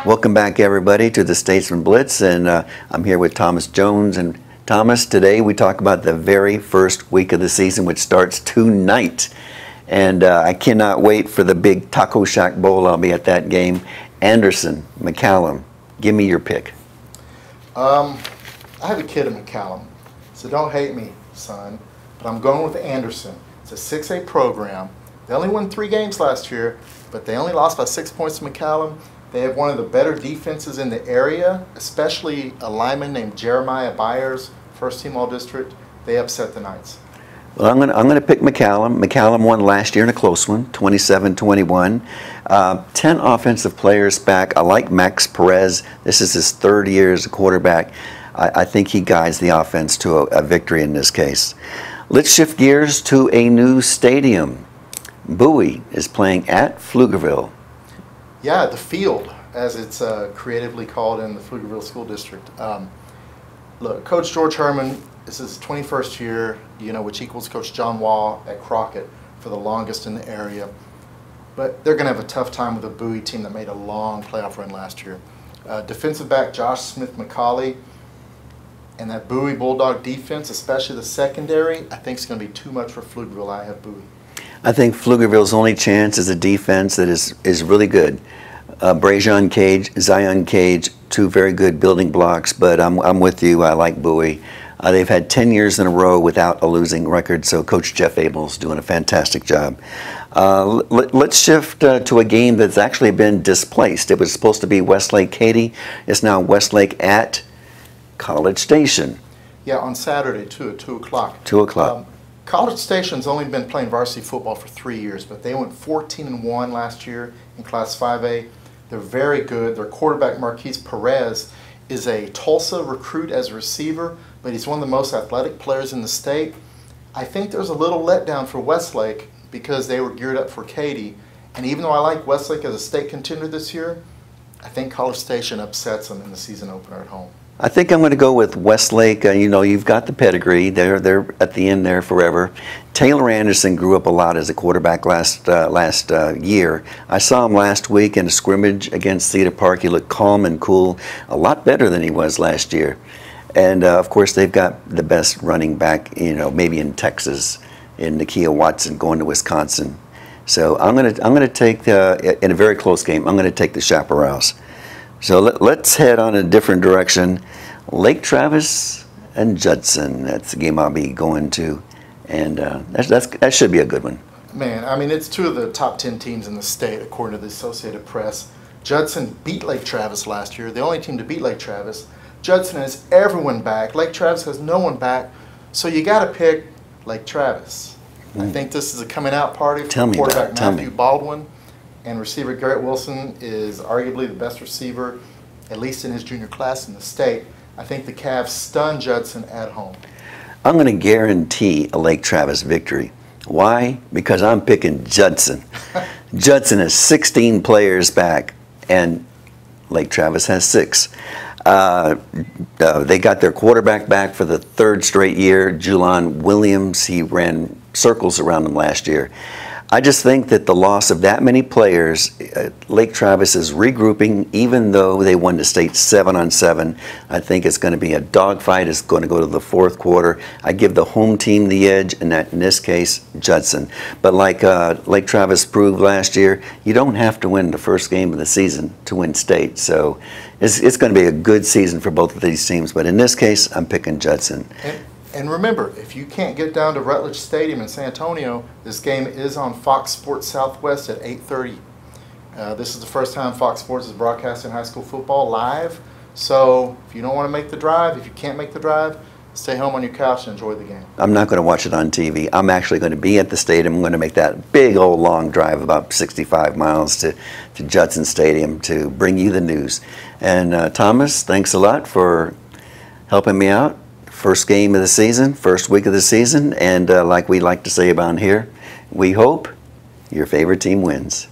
Welcome back, everybody, to the Statesman Blitz, and I'm here with Thomas Jones. And Thomas, today we talk about the very first week of the season, which starts tonight. And I cannot wait for the big Taco Shack Bowl. I'll be at that game. Anderson, McCallum, give me your pick. I have a kid in McCallum, so don't hate me, son, but I'm going with Anderson. It's a 6A program. They only won 3 games last year, but they only lost by 6 points to McCallum. They have one of the better defenses in the area, especially a lineman named Jeremiah Byers, first team All-District. They upset the Knights. Well, I'm going to pick McCallum. McCallum won last year in a close one, 27-21. 10 offensive players back. I like Max Perez. This is his 3rd year as a quarterback. I think he guides the offense to a victory in this case. Let's shift gears to a new stadium. Bowie is playing at Pflugerville. Yeah, the Field, as it's creatively called in the Pflugerville School District. Look, Coach George Herman, this is his 21st year, which equals Coach John Wall at Crockett for the longest in the area. But they're going to have a tough time with a Bowie team that made a long playoff run last year. Defensive back Josh Smith-McCauley and that Bowie Bulldog defense, especially the secondary, I think is going to be too much for Pflugerville. I have Bowie. I think Pflugerville's only chance is a defense that is really good. Brazion Cage, Zion Cage, 2 very good building blocks, but I'm with you. I like Bowie. They've had 10 years in a row without a losing record, so Coach Jeff Abel's doing a fantastic job. Let's shift to a game that's actually been displaced. It was supposed to be Westlake Katy. It's now Westlake at College Station. Yeah, on Saturday, too, at 2 o'clock. 2 o'clock. College Station's only been playing varsity football for 3 years, but they went 14-1 last year in Class 5A. They're very good. Their quarterback, Marquise Perez, is a Tulsa recruit as a receiver, but he's one of the most athletic players in the state. I think there's a little letdown for Westlake because they were geared up for Katy. And even though I like Westlake as a state contender this year, I think College Station upsets them in the season opener at home. I think I'm going to go with Westlake. You've got the pedigree. They're at the end there forever. Taylor Anderson grew up a lot as a quarterback last year. I saw him last week in a scrimmage against Cedar Park. He looked calm and cool, a lot better than he was last year. And of course, they've got the best running back, maybe in Texas, in Nakia Watson going to Wisconsin. So I'm going to take in a very close game. I'm going to take the Chaparrals. So let's head on a different direction. Lake Travis and Judson. That's the game I'll be going to, and that should be a good one. Man, I mean, it's 2 of the top 10 teams in the state, according to the Associated Press. Judson beat Lake Travis last year, the only team to beat Lake Travis. Judson has everyone back. Lake Travis has no one back, so you got to pick Lake Travis. I think this is a coming out party for quarterback Matthew Baldwin. And receiver Garrett Wilson is arguably the best receiver, at least in his junior class in the state. I think the Cavs stun Judson at home. I'm going to guarantee a Lake Travis victory. Why? Because I'm picking Judson. Judson has 16 players back, and Lake Travis has 6. They got their quarterback back for the 3rd straight year, Julon Williams. He ran circles around them last year. I just think that the loss of that many players, Lake Travis is regrouping, even though they won the state 7-on-7. I think it's going to be a dogfight. It's going to go to the 4th quarter. I give the home team the edge, and that, in this case, Judson. But like Lake Travis proved last year, you don't have to win the first game of the season to win state. So it's going to be a good season for both of these teams. But in this case, I'm picking Judson. And remember, if you can't get down to Rutledge Stadium in San Antonio, this game is on Fox Sports Southwest at 8:30. This is the first time Fox Sports is broadcasting high school football live. So if you don't want to make the drive, if you can't make the drive, stay home on your couch and enjoy the game. I'm not going to watch it on TV. I'm actually going to be at the stadium. I'm going to make that big old long drive, about 65 miles to Judson Stadium, to bring you the news. And Thomas, thanks a lot for helping me out. First game of the season, first week of the season, and like we like to say about here, we hope your favorite team wins.